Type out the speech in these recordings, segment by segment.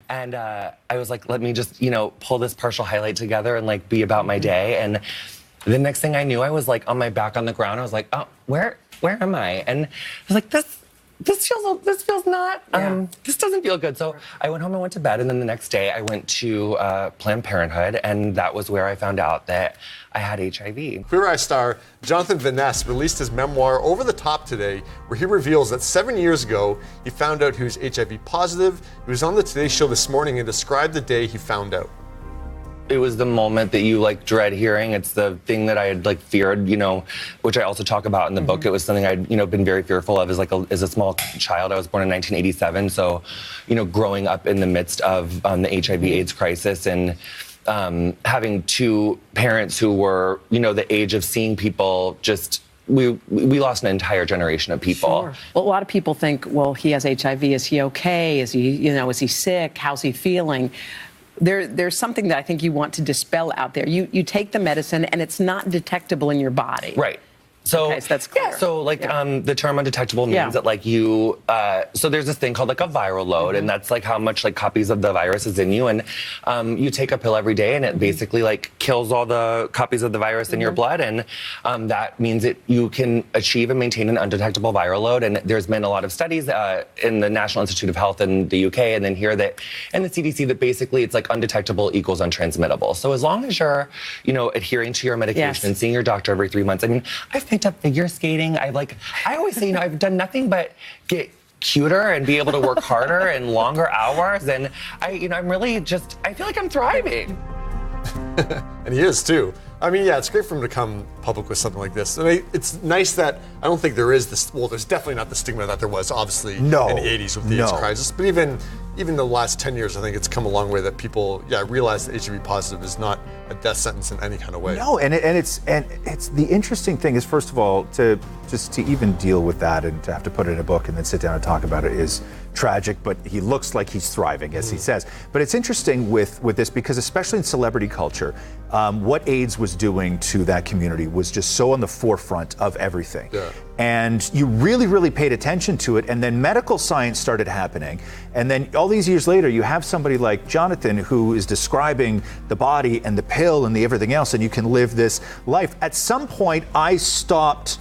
And I was like, let me just, pull this partial highlight together and like be about my day. And the next thing I knew, I was like on my back on the ground. I was like, oh, where am I? And I was like, this feels not, this doesn't feel good. So I went home and went to bed. And then the next day I went to Planned Parenthood. And that was where I found out that I had HIV. Queer Eye star Jonathan Van Ness released his memoir Over the Top today, where he reveals that 7 years ago, he found out he was HIV positive. He was on the Today Show this morning and described the day he found out. It was the moment that you like dread hearing. It's the thing that I had like feared, which I also talk about in the book. It was something I'd, been very fearful of as a small child. I was born in 1987. So, growing up in the midst of the HIV/AIDS crisis and having two parents who were, the age of seeing people just, we lost an entire generation of people. Sure. Well, a lot of people think, well, he has HIV. Is he okay? Is he, is he sick? How's he feeling? There's something that I think you want to dispel out there. You take the medicine and it's not detectable in your body. Right. So, okay, so that's clear. Yeah, so the term undetectable means that like you, so there's this thing called like a viral load, and that's like how much like copies of the virus is in you, and you take a pill every day, and it basically like kills all the copies of the virus in your blood, and that means that you can achieve and maintain an undetectable viral load. And there's been a lot of studies in the National Institute of Health in the UK, and then here and the CDC that basically it's like undetectable equals untransmittable. So as long as you're, adhering to your medication and seeing your doctor every 3 months. I mean, I've picked up figure skating. I always say, I've done nothing but get cuter and be able to work harder and longer hours. And I'm really I feel like I'm thriving. And he is too. I mean, it's great for him to come public with something like this. And it's nice that I don't think there is this, well, there's definitely not the stigma that there was obviously in the 80s with the AIDS crisis. But even the last 10 years, I think it's come a long way that people, realize that HIV positive is not a death sentence in any kind of way. No, and it's the interesting thing is, first of all, to even deal with that and to have to put it in a book and then sit down and talk about it is tragic, but he looks like he's thriving, as he says. But it's interesting with this because especially in celebrity culture, what AIDS was doing to that community was just so on the forefront of everything. Yeah. And you really, really paid attention to it, and then medical science started happening. And then all these years later, you have somebody like Jonathan who is describing the body and the pill and the everything else, and you can live this life. At some point, I stopped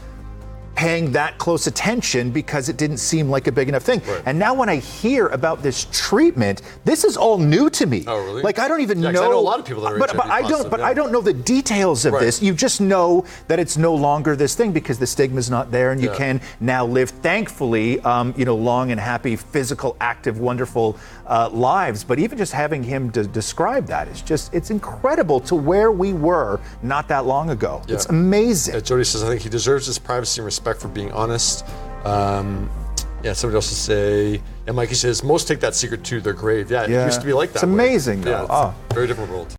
paying that close attention because it didn't seem like a big enough thing. Right. And now when I hear about this treatment, this is all new to me. Oh, really? Like I don't even know. I know a lot of people that are but I don't know the details of this. You just know that it's no longer this thing because the stigma's not there, and you can now live, thankfully, long and happy, physical, active, wonderful lives. But even just having him describe that is it's incredible to where we were not that long ago. Yeah. It's amazing. Jody says, I think he deserves his privacy and respect for being honest. Somebody else will say, Mikey says, most take that secret to their grave. It used to be like that. It's amazing, though. It's a very different world.